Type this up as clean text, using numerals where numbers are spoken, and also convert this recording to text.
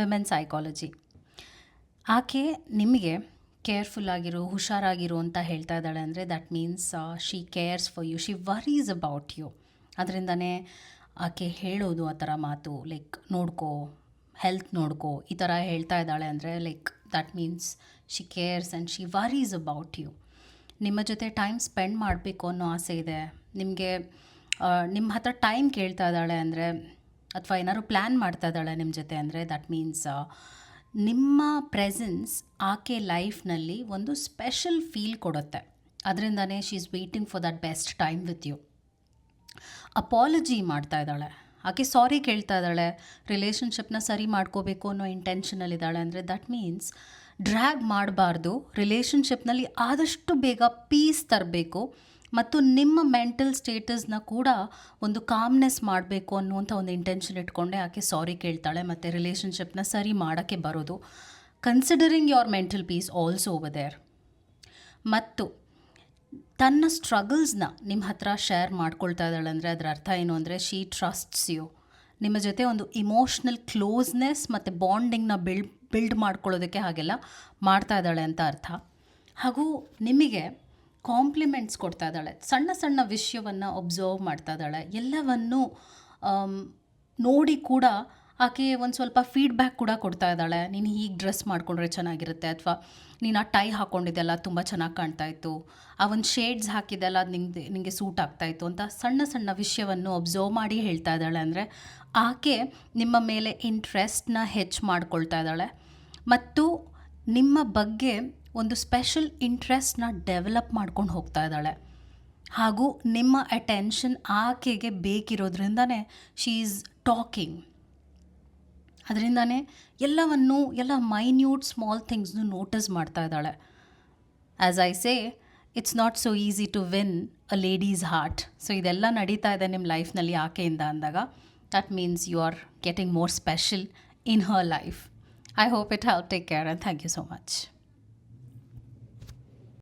Women psychology. ಆಕೆ ನಿಮಗೆ ಕೇರ್ಫುಲ್ಲಾಗಿರು, ಹುಷಾರಾಗಿರು ಅಂತ ಹೇಳ್ತಾ ಇದ್ದಾಳೆ ಅಂದರೆ that means she cares for you, she worries about you. ಅದರಿಂದನೇ ಆಕೆ ಹೇಳೋದು ಆ ಥರ ಮಾತು, ಲೈಕ್ ನೋಡ್ಕೋ, ಹೆಲ್ತ್ ನೋಡ್ಕೋ, ಈ ಥರ ಹೇಳ್ತಾ ಇದ್ದಾಳೆ ಅಂದರೆ like that means she cares and she worries about you. ನಿಮ್ಮ ಜೊತೆ ಟೈಮ್ ಸ್ಪೆಂಡ್ ಮಾಡಬೇಕು ಅನ್ನೋ ಆಸೆ ಇದೆ ನಿಮಗೆ. ನಿಮ್ಮ ಹತ್ರ ಟೈಮ್ ಕೇಳ್ತಾ ಇದ್ದಾಳೆ ಅಂದರೆ, ಅಥವಾ ಏನಾದ್ರು ಪ್ಲ್ಯಾನ್ ಮಾಡ್ತಾ ಇದ್ದಾಳೆ ನಿಮ್ಮ ಜೊತೆ ಅಂದರೆ ದಟ್ ಮೀನ್ಸ್ ನಿಮ್ಮ ಪ್ರೆಸೆನ್ಸ್ ಆಕೆ ಲೈಫ್ನಲ್ಲಿ ಒಂದು ಸ್ಪೆಷಲ್ ಫೀಲ್ ಕೊಡುತ್ತೆ. ಅದರಿಂದನೇ she is waiting for that best time with you. Apology ಮಾಡ್ತಾ ಇದ್ದಾಳೆ, ಆಕೆ ಸಾರಿ ಕೇಳ್ತಾ ಇದ್ದಾಳೆ, ರಿಲೇಷನ್ಶಿಪ್ನ ಸರಿ ಮಾಡ್ಕೋಬೇಕು ಅನ್ನೋ ಇಂಟೆನ್ಷನಲ್ಲಿದ್ದಾಳೆ ಅಂದರೆ ದಟ್ ಮೀನ್ಸ್ ಡ್ರ್ಯಾಗ್ ಮಾಡಬಾರ್ದು, ರಿಲೇಷನ್ಶಿಪ್ನಲ್ಲಿ ಆದಷ್ಟು ಬೇಗ ಪೀಸ್ ತರಬೇಕು ಮತ್ತು ನಿಮ್ಮ ಮೆಂಟಲ್ ಸ್ಟೇಟಸ್ನ ಕೂಡ ಒಂದು ಕಾಮ್ನೆಸ್ ಮಾಡಬೇಕು ಅನ್ನುವಂಥ ಒಂದು ಇಂಟೆನ್ಷನ್ ಇಟ್ಕೊಂಡೆ ಆಕೆ ಸಾರಿ ಕೇಳ್ತಾಳೆ ಮತ್ತು ರಿಲೇಷನ್ಶಿಪ್ನ ಸರಿ ಮಾಡೋಕ್ಕೆ ಬರೋದು, considering your mental peace also over there. ಮತ್ತು ತನ್ನ ಸ್ಟ್ರಗಲ್ಸ್ನ ನಿಮ್ಮ ಹತ್ರ ಶೇರ್ ಮಾಡ್ಕೊಳ್ತಾ ಇದ್ದಾಳೆ ಅಂದರೆ ಅದರ ಅರ್ಥ ಏನು ಅಂದರೆ ಶಿ ಟ್ರಸ್ಟ್ಸ್ ಯು. ನಿಮ್ಮ ಜೊತೆ ಒಂದು ಇಮೋಷ್ನಲ್ ಕ್ಲೋಸ್ನೆಸ್ ಮತ್ತು ಬಾಂಡಿಂಗ್ನ ಬಿಲ್ಡ್ ಮಾಡ್ಕೊಳ್ಳೋದಕ್ಕೆ ಹಾಗೆಲ್ಲ ಮಾಡ್ತಾ ಇದ್ದಾಳೆ ಅಂತ ಅರ್ಥ. ಹಾಗೂ ನಿಮಗೆ ಕಾಂಪ್ಲಿಮೆಂಟ್ಸ್ ಕೊಡ್ತಾ ಇದ್ದಾಳೆ, ಸಣ್ಣ ಸಣ್ಣ ವಿಷಯವನ್ನು ಒಬ್ಸರ್ವ್ ಮಾಡ್ತಾ ಇದ್ದಾಳೆ, ಎಲ್ಲವನ್ನು ನೋಡಿ ಕೂಡ ಆಕೆ ಒಂದು ಸ್ವಲ್ಪ ಫೀಡ್ಬ್ಯಾಕ್ ಕೂಡ ಕೊಡ್ತಾ ಇದ್ದಾಳೆ. ನೀನು ಹೀಗೆ ಡ್ರೆಸ್ ಮಾಡಿಕೊಂಡ್ರೆ ಚೆನ್ನಾಗಿರುತ್ತೆ, ಅಥವಾ ನೀನು ಆ ಟೈ ಹಾಕ್ಕೊಂಡಿದ್ದೆಲ್ಲ ತುಂಬ ಚೆನ್ನಾಗಿ ಕಾಣ್ತಾಯಿತ್ತು, ಆ ಒಂದು ಶೇಡ್ಸ್ ಹಾಕಿದ್ದೆಲ್ಲ ಅದು ನಿಮಗೆ ಸೂಟ್ ಆಗ್ತಾಯಿತ್ತು ಅಂತ ಸಣ್ಣ ಸಣ್ಣ ವಿಷಯವನ್ನು ಒಬ್ಸರ್ವ್ ಮಾಡಿ ಹೇಳ್ತಾ ಇದ್ದಾಳೆ ಅಂದರೆ ಆಕೆ ನಿಮ್ಮ ಮೇಲೆ ಇಂಟ್ರೆಸ್ಟ್ನ ಹೆಚ್ಚು ಮಾಡ್ಕೊಳ್ತಾ ಇದ್ದಾಳೆ ಮತ್ತು ನಿಮ್ಮ ಬಗ್ಗೆ ಒಂದು ಸ್ಪೆಷಲ್ ಇಂಟ್ರೆಸ್ಟ್ನ ಡೆವಲಪ್ ಮಾಡ್ಕೊಂಡು ಹೋಗ್ತಾ ಇದ್ದಾಳೆ. ಹಾಗೂ ನಿಮ್ಮ ಅಟೆನ್ಷನ್ ಆಕೆಗೆ ಬೇಕಿರೋದ್ರಿಂದನೇ ಶಿ ಈಸ್ ಟಾಕಿಂಗ್. ಅದರಿಂದನೇ ಎಲ್ಲ ಮೈನ್ಯೂಟ್ ಸ್ಮಾಲ್ ಥಿಂಗ್ಸ್ನು ನೋಟಿಸ್ ಮಾಡ್ತಾ ಇದ್ದಾಳೆ. As I say, it's not so easy to win a ladies heart. So ಇದೆಲ್ಲ ನಡೀತಾ ಇದೆ ನಿಮ್ಮ ಲೈಫ್ನಲ್ಲಿ ಆಕೆಯಿಂದ ಅಂದಾಗ that means you are getting more special in her life. I hope it help. Take care and thank you so much.